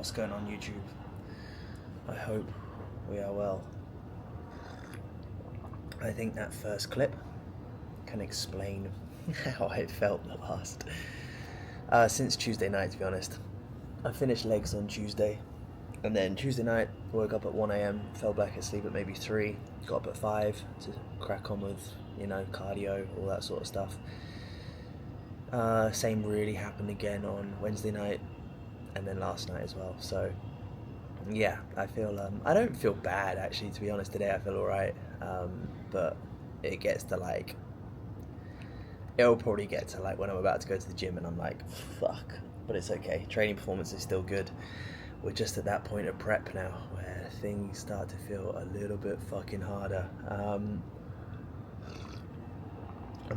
What's going on, YouTube? I hope we are well. I think that first clip can explain how I felt the last since Tuesday night, to be honest. I finished legs on Tuesday, and then Tuesday night woke up at 1 a.m, fell back asleep at maybe 3, got up at 5 to crack on with, cardio, all that sort of stuff. Same really happened again on Wednesday night, and then last night as well. So yeah, I feel I don't feel bad actually, to be honest. Today I feel alright, but it gets to it'll probably get to when I'm about to go to the gym and I'm like, fuck, but it's okay. Training performance is still good. We're just at that point of prep now where things start to feel a little bit fucking harder. I'm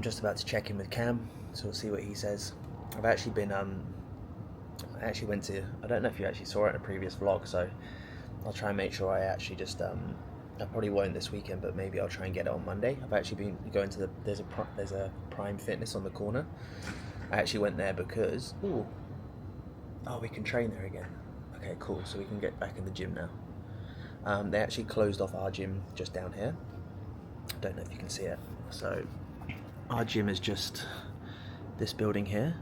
just about to check in with Cam, so we'll see what he says. I've actually been I actually went to, I don't know if you actually saw it in a previous vlog, so I'll try and make sure I actually just I probably won't this weekend, but maybe I'll try and get it on Monday. I've actually been going to there's a Prime Fitness on the corner. I actually went there because oh, we can train there again. Okay, cool, so we can get back in the gym now. They actually closed off our gym just down here. I don't know if you can see it. So our gym is just this building here.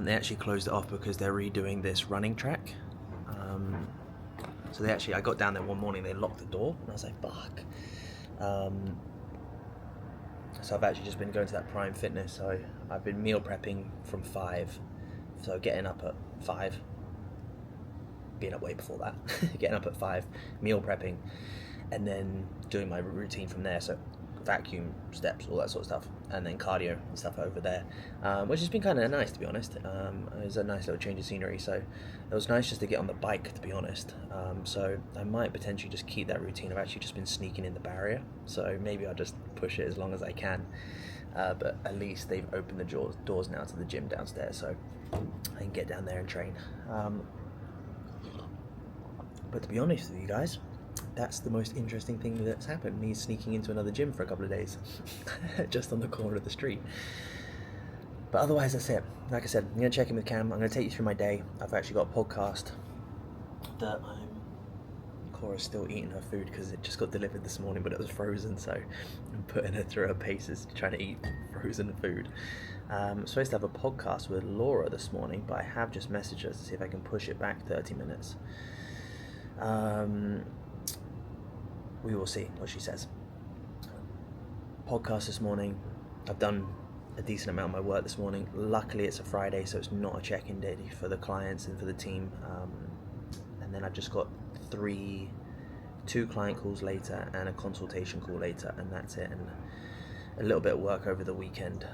They actually closed it off because they're redoing this running track. So I got down there one morning, they locked the door, and I was like, fuck. So I've actually just been going to that Prime Fitness. So I've been meal prepping from 5. So getting up at 5, being up way before that, getting up at 5, meal prepping, and then doing my routine from there. So vacuum, steps, all that sort of stuff, and then cardio and stuff over there, which has been kind of nice, to be honest. It was a nice little change of scenery, so it was nice just to get on the bike, to be honest. So I might potentially just keep that routine. I've actually just been sneaking in the barrier, so maybe I'll just push it as long as I can, but at least they've opened the doors now to the gym downstairs, so I can get down there and train. But to be honest with you guys, that's the most interesting thing that's happened, me sneaking into another gym for a couple of days, just on the corner of the street. But otherwise, that's it. Like I said, I'm going to check in with Cam, I'm going to take you through my day. I've actually got a podcast that Cora's still eating her food because it just got delivered this morning, but it was frozen, so I'm putting her through her paces trying to eat frozen food. I'm supposed to have a podcast with Laura this morning, but I have just messaged her to see if I can push it back 30 minutes. We will see what she says. Podcast this morning. I've done a decent amount of my work this morning. Luckily it's a Friday, so it's not a check-in day for the clients and for the team. And then I've just got 2 client calls later and a consultation call later, and that's it, and a little bit of work over the weekend.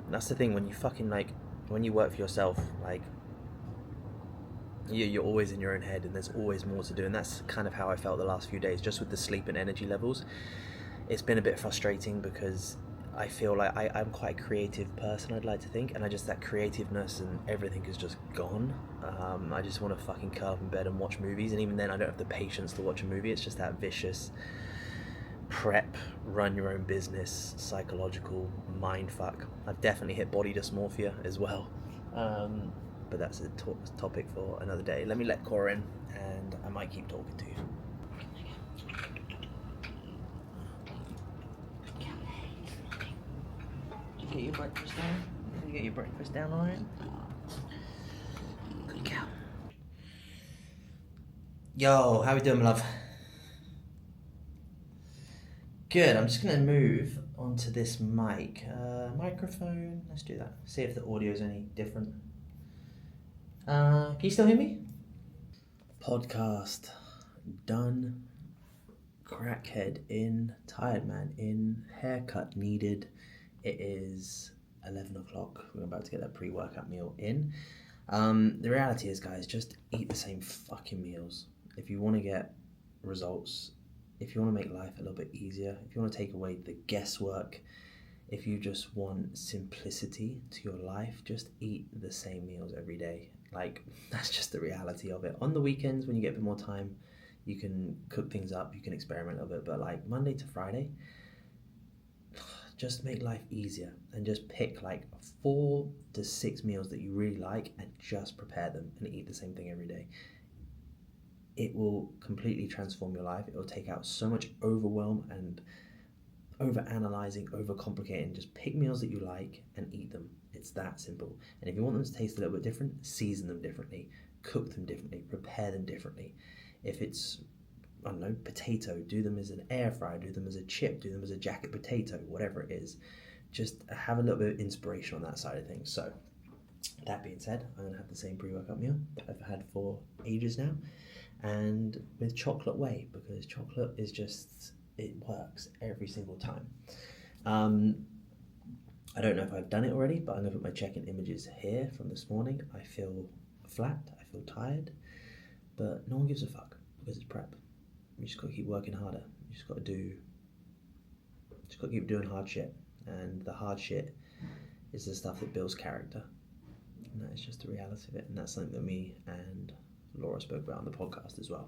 That's the thing, when you when you work for yourself, you're always in your own head, and there's always more to do, and that's kind of how I felt the last few days, just with the sleep and energy levels. It's been a bit frustrating because I feel like I'm quite a creative person, I'd like to think, and that creativeness and everything is just gone. I just want to fucking curl up in bed and watch movies, and even then I don't have the patience to watch a movie. It's just that vicious prep, run your own business, psychological mind fuck. I've definitely hit body dysmorphia as well. But that's a topic for another day. Let me let Cora in, and I might keep talking to you. Did you get your breakfast down? Did you get your breakfast down alright? Good cow. Yo, how we doing, love? Good, I'm just gonna move onto this microphone. Let's do that. See if the audio is any different. Can you still hear me? Podcast done. Crackhead in, tired man in, haircut needed. It is 11 o'clock. We're about to get that pre-workout meal in. The reality is, guys, just eat the same fucking meals. If you want to get results, if you want to make life a little bit easier, if you want to take away the guesswork, if you just want simplicity to your life, just eat the same meals every day. That's just the reality of it. On the weekends, when you get a bit more time, you can cook things up, you can experiment a little bit, but Monday to Friday, just make life easier and just pick 4 to 6 meals that you really like and just prepare them and eat the same thing every day. it will completely transform your life. It will take out so much overwhelm and over analyzing, over complicating. Just pick meals that you like and eat them. It's that simple. And if you want them to taste a little bit different, season them differently, cook them differently, prepare them differently. If it's, I don't know, potato, do them as an air fryer, do them as a chip, do them as a jacket potato, whatever it is. Just have a little bit of inspiration on that side of things. So that being said, I'm going to have the same pre-workout meal that I've had for ages now, and with chocolate whey, because chocolate is just, it works every single time. I don't know if I've done it already, but I'm going to put my check-in images here from this morning. I feel flat, I feel tired, but no one gives a fuck because it's prep. You just got to keep working harder. You just got to keep doing hard shit. And the hard shit is the stuff that builds character. And that is just the reality of it. And that's something that me and Laura spoke about on the podcast as well.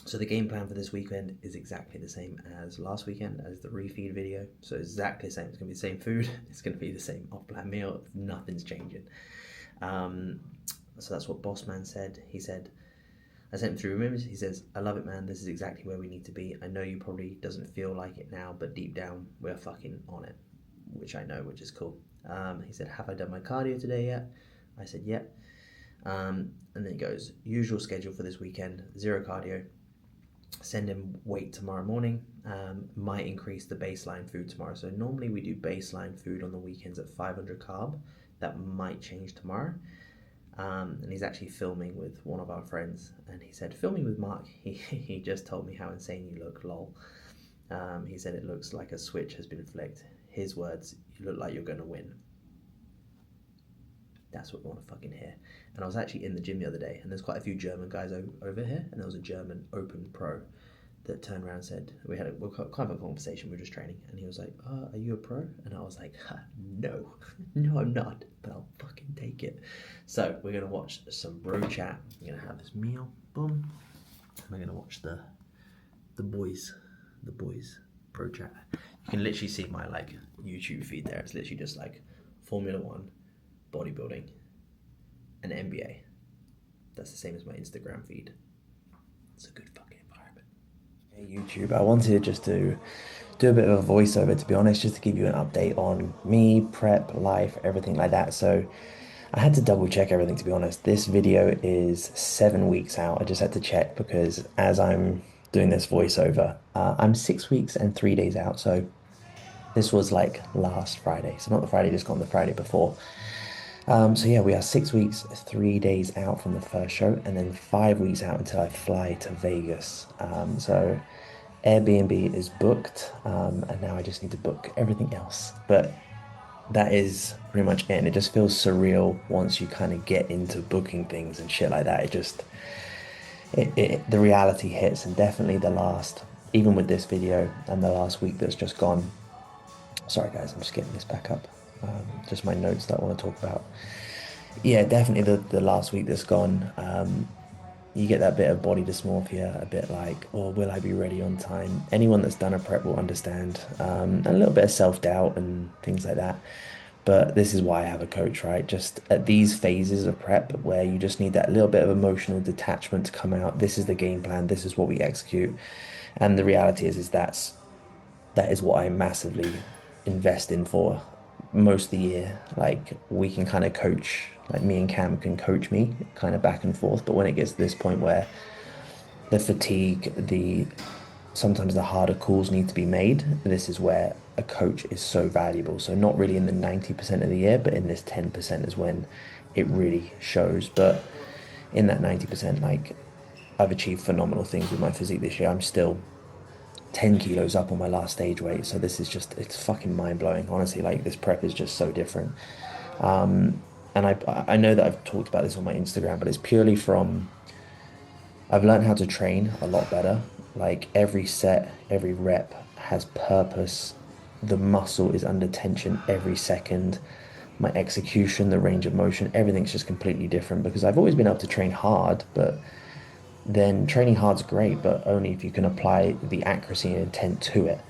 So the game plan for this weekend is exactly the same as last weekend, as the refeed video. So exactly the same. It's going to be the same food. It's going to be the same off-plan meal. Nothing's changing. So that's what Boss Man said. He said, I sent him through images. He says, I love it, man. This is exactly where we need to be. I know you probably doesn't feel like it now, but deep down, we're fucking on it, which I know, which is cool. He said, have I done my cardio today yet? I said, yep. And then he goes, usual schedule for this weekend, 0 cardio. Send him weight tomorrow morning. Might increase the baseline food tomorrow. So normally we do baseline food on the weekends at 500 carb. That might change tomorrow. And he's actually filming with one of our friends, and he said, filming with Mark, he just told me how insane you look, lol. He said it looks like a switch has been flicked. His words, you look like you're going to win. That's what we want to fucking hear. And I was actually in the gym the other day, and there's quite a few German guys over here, and there was a German open pro that turned around and said, we had kind of a conversation, we were just training, and he was like, are you a pro? And I was like, no, no I'm not, but I'll fucking take it. So we're going to watch some bro chat, we're going to have this meal, boom, and we're going to watch the boys bro chat. You can literally see my like YouTube feed there. It's literally just like Formula 1, bodybuilding, and NBA. That's the same as my Instagram feed. It's a good fucking environment. Hey YouTube, I wanted just to do a bit of a voiceover, to be honest, just to give you an update on me, prep, life, everything like that. So I had to double check everything, to be honest. This video is 7 weeks out. I just had to check because as I'm doing this voiceover, I'm 6 weeks and 3 days out. So this was like last Friday. So not the Friday just gone, the Friday before. So yeah, we are 6 weeks, 3 days out from the first show, and then 5 weeks out until I fly to Vegas. So Airbnb is booked, and now I just need to book everything else. But that is pretty much it. And it just feels surreal once you kind of get into booking things and shit like that. The reality hits, and definitely even with this video and the last week that's just gone. Sorry guys, I'm just getting this back up. Just my notes that I want to talk about. Yeah, definitely the last week that's gone. You get that bit of body dysmorphia, a bit like, oh, will I be ready on time? Anyone that's done a prep will understand. And a little bit of self-doubt and things like that. But this is why I have a coach, right? Just at these phases of prep where you just need that little bit of emotional detachment to come out. This is the game plan. This is what we execute. And the reality is that is what I massively invest in for most of the year. Like we can kind of coach, like me and Cam can coach me kind of back and forth. But when it gets to this point where the fatigue, sometimes the harder calls need to be made, this is where a coach is so valuable. So not really in the 90% of the year, but in this 10% is when it really shows. But in that 90%, like I've achieved phenomenal things with my physique this year. I'm still 10 kilos up on my last stage weight. So this is just, it's fucking mind blowing. Honestly, like this prep is just so different. And I know that I've talked about this on my Instagram, but it's purely from, I've learned how to train a lot better. Like every set, every rep has purpose. The muscle is under tension every second. My execution, the range of motion, everything's just completely different because I've always been able to train hard, but then training hard's great, but only if you can apply the accuracy and intent to it.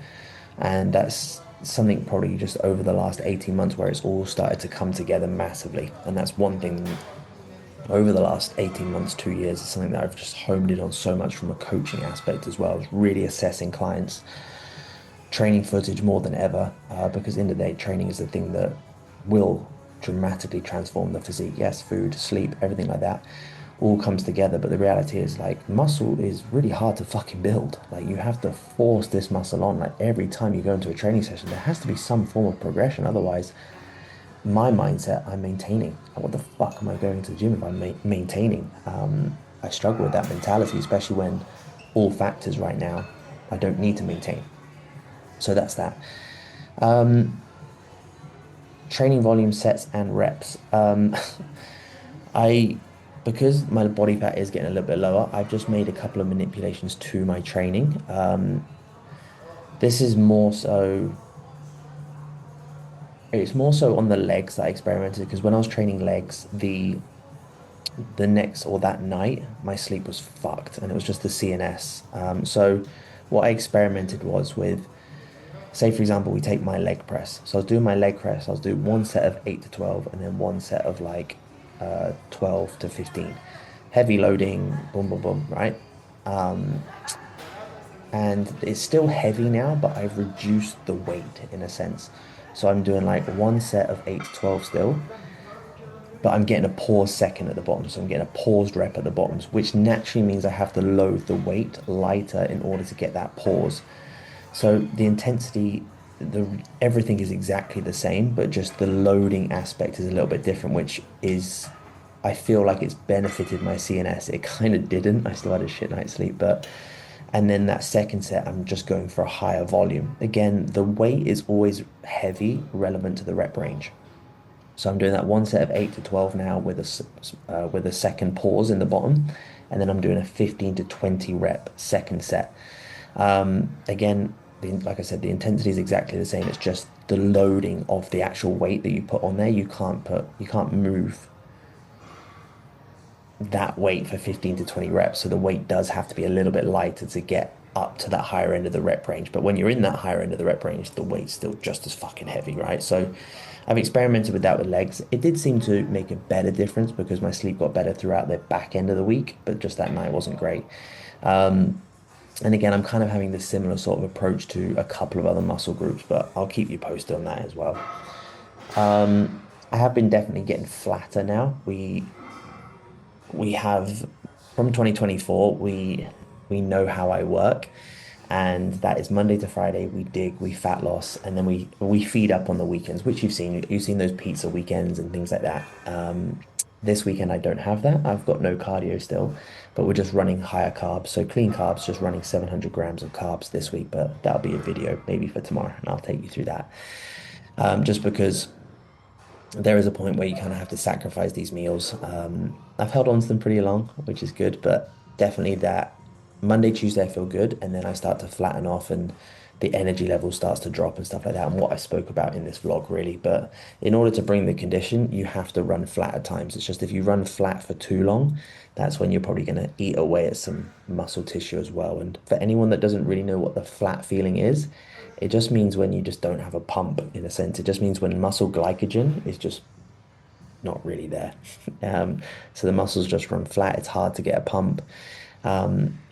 And that's something probably just over the last 18 months where it's all started to come together massively. And that's one thing over the last 18 months, 2 years, is something that I've just honed in on so much from a coaching aspect as well, is really assessing clients' training footage more than ever, because in the day, training is the thing that will dramatically transform the physique. Yes, food, sleep, everything like that all comes together. But the reality is, like, muscle is really hard to fucking build. Like, you have to force this muscle on. Like, every time you go into a training session, there has to be some form of progression. Otherwise, my mindset, I'm maintaining. What the fuck am I going to the gym if I'm maintaining? I struggle with that mentality, especially when all factors right now I don't need to maintain. So that's that. Training volume, sets, and reps. I because my body fat is getting a little bit lower, I've just made a couple of manipulations to my training. This is more so it's more so on the legs that I experimented, because when I was training legs, the next or that night, my sleep was fucked and it was just the CNS. So what I experimented was with, say for example, we take my leg press. So I was doing my leg press, I was doing one set of 8 to 12 and then one set of like 12 to 15. Heavy loading, boom, boom, boom, right? And it's still heavy now, but I've reduced the weight in a sense. So I'm doing like one set of 8 to 12 still, but I'm getting a pause second at the bottom. So I'm getting a paused rep at the bottoms, which naturally means I have to load the weight lighter in order to get that pause. So the intensity, everything is exactly the same, but just the loading aspect is a little bit different, which is, I feel like it's benefited my CNS. It kind of didn't. I still had a shit night's sleep, but and then that second set, I'm just going for a higher volume. Again, the weight is always heavy, relevant to the rep range. So I'm doing that one set of 8 to 12 now with with a second pause in the bottom, and then I'm doing a 15 to 20 rep second set. Again, like I said, the intensity is exactly the same. It's just the loading of the actual weight that you put on there. You can't move that weight for 15 to 20 reps. So the weight does have to be a little bit lighter to get up to that higher end of the rep range. But when you're in that higher end of the rep range, the weight's still just as fucking heavy, right? So I've experimented with that with legs. It did seem to make a better difference because my sleep got better throughout the back end of the week, but just that night wasn't great. And again, I'm kind of having this similar sort of approach to a couple of other muscle groups, but I'll keep you posted on that as well. I have been definitely getting flatter now. We have from 2024, we know how I work, and that is Monday to Friday. We dig, we fat loss, and then we feed up on the weekends, which you've seen. You've seen those pizza weekends and things like that. This weekend I don't have that. I've got no cardio still, but we're just running higher carbs. So clean carbs, just running 700 grams of carbs this week, but that'll be a video maybe for tomorrow, and I'll take you through that. Just because there is a point where you kind of have to sacrifice these meals. I've held on to them pretty long, which is good, but definitely that Monday, Tuesday, I feel good, and then I start to flatten off and the energy level starts to drop and stuff like that, and what I spoke about in this vlog, really. But in order to bring the condition, you have to run flat at times. It's just if you run flat for too long, that's when you're probably going to eat away at some muscle tissue as well. And for anyone that doesn't really know what the flat feeling is, it just means when you just don't have a pump, in a sense. It just means when muscle glycogen is just not really there. So the muscles just run flat. It's hard to get a pump,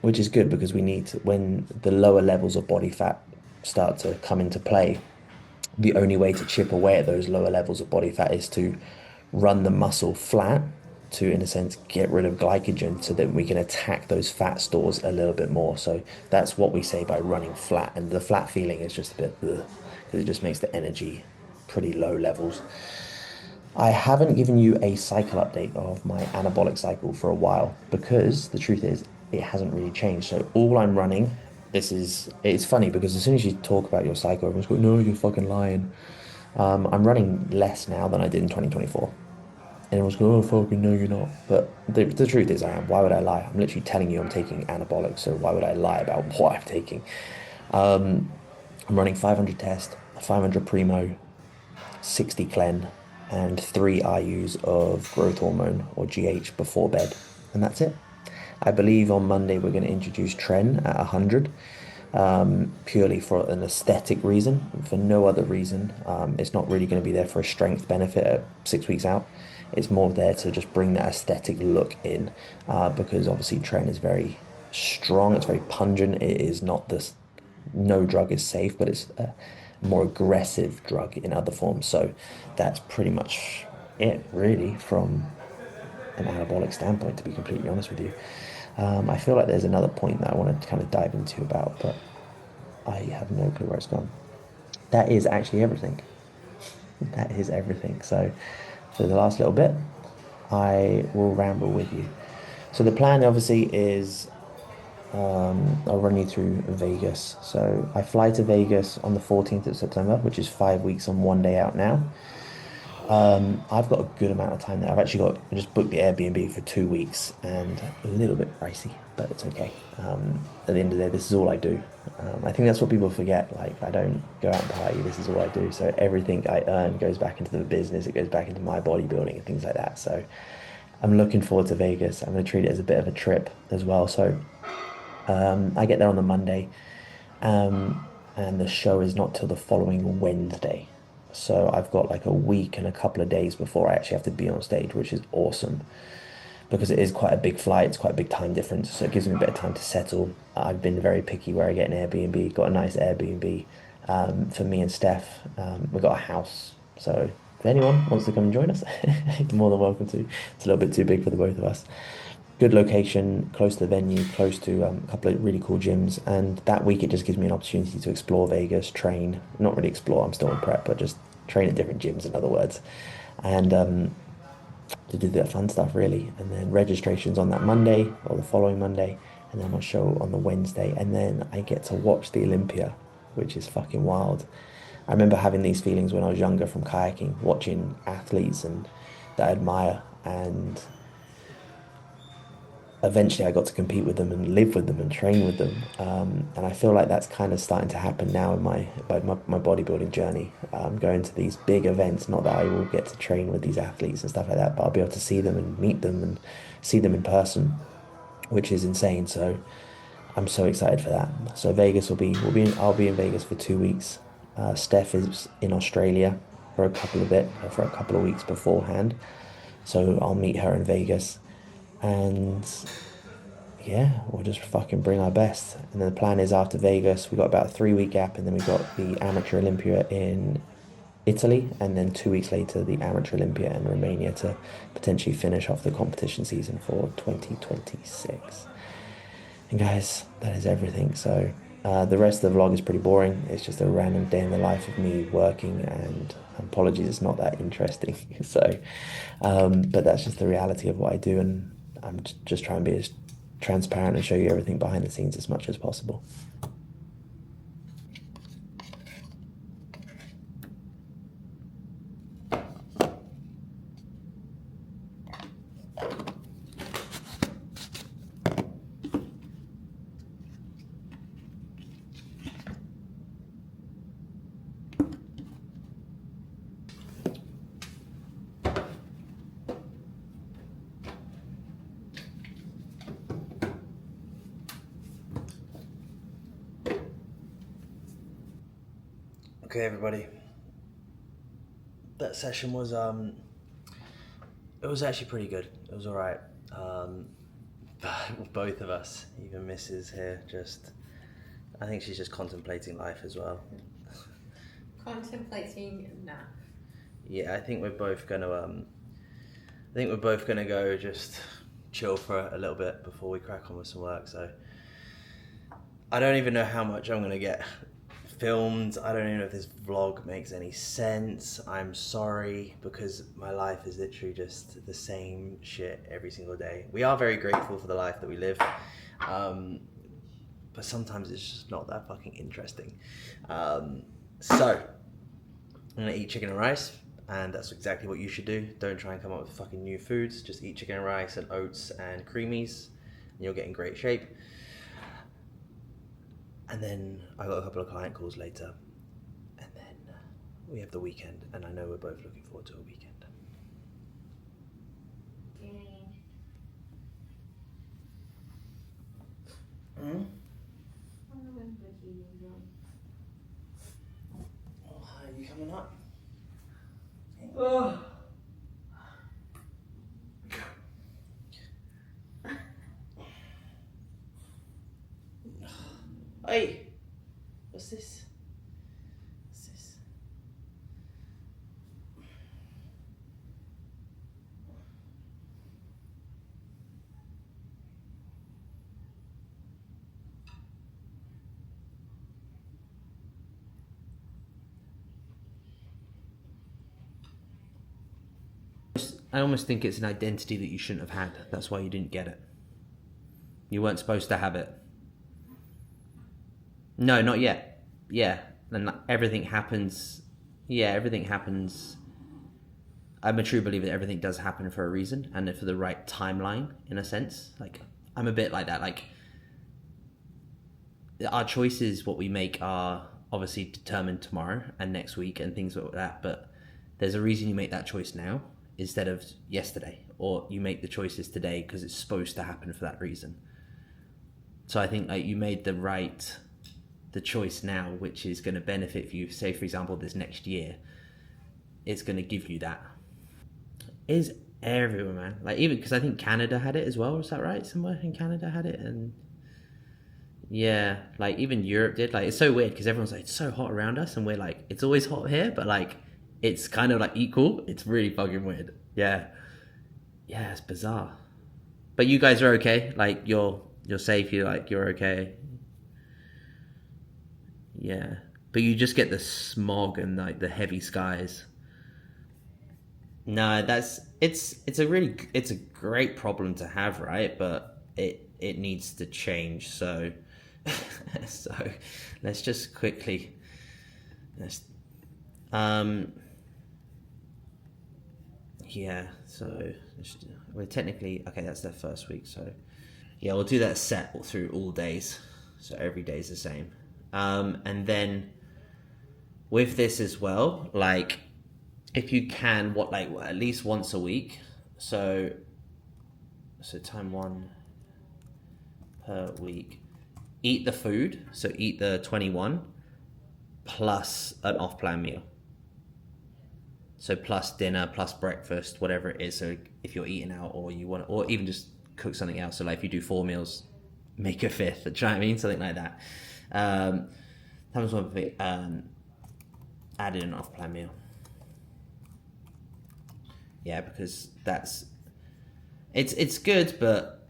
which is good because we need to, when the lower levels of body fat start to come into play, the only way to chip away at those lower levels of body fat is to run the muscle flat to, in a sense, get rid of glycogen so that we can attack those fat stores a little bit more. So that's what we say by running flat. And the flat feeling is just a bit, because it just makes the energy pretty low levels. I haven't given you a cycle update of my anabolic cycle for a while because the truth is it hasn't really changed. So all I'm running, it's funny because as soon as you talk about your cycle, everyone's going, no, you're fucking lying. I'm running less now than I did in 2024. And everyone's going, oh, fucking no, you're not. But the truth is I am. Why would I lie? I'm literally telling you I'm taking anabolic, so why would I lie about what I'm taking? I'm running 500 test, 500 primo, 60 clen, and 3 IUs of growth hormone or GH before bed. And that's it. I believe on Monday we're going to introduce Tren at 100, purely for an aesthetic reason, for no other reason. It's not really going to be there for a strength benefit at 6 weeks out. It's more there to just bring that aesthetic look in, because obviously Tren is very strong, it's very pungent. It is not this, no drug is safe, but it's a more aggressive drug in other forms. So that's pretty much it, really, from an anabolic standpoint, to be completely honest with you. I feel like there's another point that I want to kind of dive into about, but I have no clue where it's gone. That is actually everything. That is everything. So for the last little bit, I will ramble with you. So the plan obviously is, I'll run you through Vegas. So I fly to Vegas on the 14th of September, which is 5 weeks and 1 day out now. I've got a good amount of time there. I just booked the Airbnb for 2 weeks and a little bit pricey, but it's okay. At the end of the day, this is all I do. I think that's what people forget. Like, I don't go out and party. This is all I do. So everything I earn goes back into the business. It goes back into my bodybuilding and things like that. So I'm looking forward to Vegas. I'm going to treat it as a bit of a trip as well. So I get there on the Monday, and the show is not till the following Wednesday. So I've got like a week and a couple of days before I actually have to be on stage, which is awesome because it is quite a big flight. It's quite a big time difference, so it gives me a bit of time to settle. I've been very picky where I get an Airbnb. Got a nice Airbnb for me and Steph. We've got a house, so if anyone wants to come and join us, you're more than welcome to. It's a little bit too big for the both of us. Good location, close to the venue, close to a couple of really cool gyms. And that week, it just gives me an opportunity to explore Vegas, train, not really explore, I'm still in prep, but just train at different gyms, in other words. And to do that fun stuff, really. And then registration's on that Monday or the following Monday, and then my show on the Wednesday. And then I get to watch the Olympia, which is fucking wild. I remember having these feelings when I was younger from kayaking, watching athletes and that I admire, and eventually I got to compete with them and live with them and train with them. And I feel like that's kind of starting to happen now in my bodybuilding journey. Going to these big events, not that I will get to train with these athletes and stuff like that, but I'll be able to see them and meet them and see them in person, which is insane. So I'm so excited for that. So Vegas I'll be in Vegas for 2 weeks. Steph is in Australia for a couple of weeks beforehand. So I'll meet her in Vegas, and yeah, we'll just fucking bring our best. And then the plan is, after Vegas, we got about a 3 week gap, and then we got the Amateur Olympia in Italy, and then 2 weeks later, the Amateur Olympia in Romania to potentially finish off the competition season for 2026. And guys, that is everything. So the rest of the vlog is pretty boring. It's just a random day in the life of me working, and apologies, it's not that interesting. So, but that's just the reality of what I do, and I'm just trying to be as transparent and show you everything behind the scenes as much as possible. Okay, everybody. That session was it was actually pretty good. It was all right. Both of us, even Mrs. here, I think she's just contemplating life as well. Contemplating, nah. Yeah, I think we're both gonna go just chill for a little bit before we crack on with some work. So I don't even know how much I'm gonna get filmed. I don't even know if this vlog makes any sense. I'm sorry, because my life is literally just the same shit every single day. We are very grateful for the life that we live, but sometimes it's just not that fucking interesting. So I'm gonna eat chicken and rice, and that's exactly what you should do. Don't try and come up with fucking new foods. Just eat chicken and rice and oats and creamies, and you'll get in great shape. And then I got a couple of client calls later, and then we have the weekend, and I know we're both looking forward to a weekend. Hmm? Oh, hi, are you coming up? Oh. What's this? What's this? I almost think it's an identity that you shouldn't have had. That's why you didn't get it. You weren't supposed to have it. No, not yet. Yeah, and everything happens. Yeah, everything happens. I'm a true believer that everything does happen for a reason and for the right timeline, in a sense. Like, I'm a bit like that. Like, our choices, what we make, are obviously determined tomorrow and next week and things like that. But there's a reason you make that choice now instead of yesterday, or you make the choices today because it's supposed to happen for that reason. So I think like you made the choice now, which is going to benefit you. Say, for example, this next year, it's going to give you that. Is everywhere, man. Like, even because I think Canada had it as well. Is that right? Somewhere in Canada had it, and yeah, like even Europe did. Like, it's so weird because everyone's like, it's so hot around us, and we're like, it's always hot here, but like, it's kind of like equal. It's really fucking weird. Yeah, yeah, it's bizarre. But you guys are okay. Like, you're safe. You're okay. Yeah, but you just get the smog and like the heavy skies. No, it's a great problem to have, right? But it needs to change. So so let's just quickly let's um yeah. So we're technically okay. That's their first week. So yeah, we'll do that set through all days. So every day is the same. And then with this as well, like if you can, what like at least once a week. So time one per week. Eat the food, so eat the 21 plus an off-plan meal. So plus dinner, plus breakfast, whatever it is. So if you're eating out or you want, or even just cook something else. So like if you do 4 meals, make a fifth. Do you know what I mean? Something like that. Times one per week. Add in an off-plan meal. Yeah, because it's good, but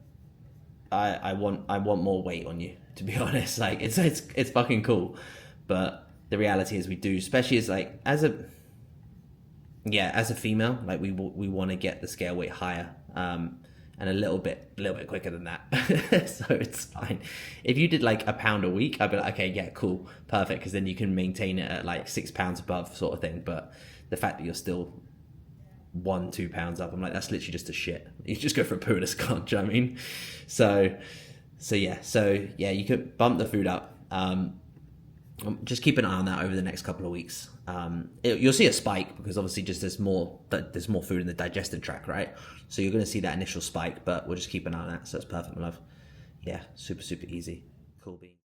I want more weight on you. To be honest, like it's fucking cool, but the reality is we do, especially as like as a female, like we want to get the scale weight higher, and a little bit quicker than that. So it's fine. If you did like a pound a week, I'd be like, okay, yeah, cool, perfect, because then you can maintain it at like 6 pounds above sort of thing. But the fact that you're still 1-2 pounds up, I'm like, that's literally just a shit. You just go for a poo and a scotch. Do you know what I mean? So you could bump the food up. Just keep an eye on that over the next couple of weeks. You'll see a spike because obviously just there's more food in the digestive tract, right? So you're going to see that initial spike, but we'll just keep an eye on that. So it's perfect, my love. Yeah, super super easy. Cool bean.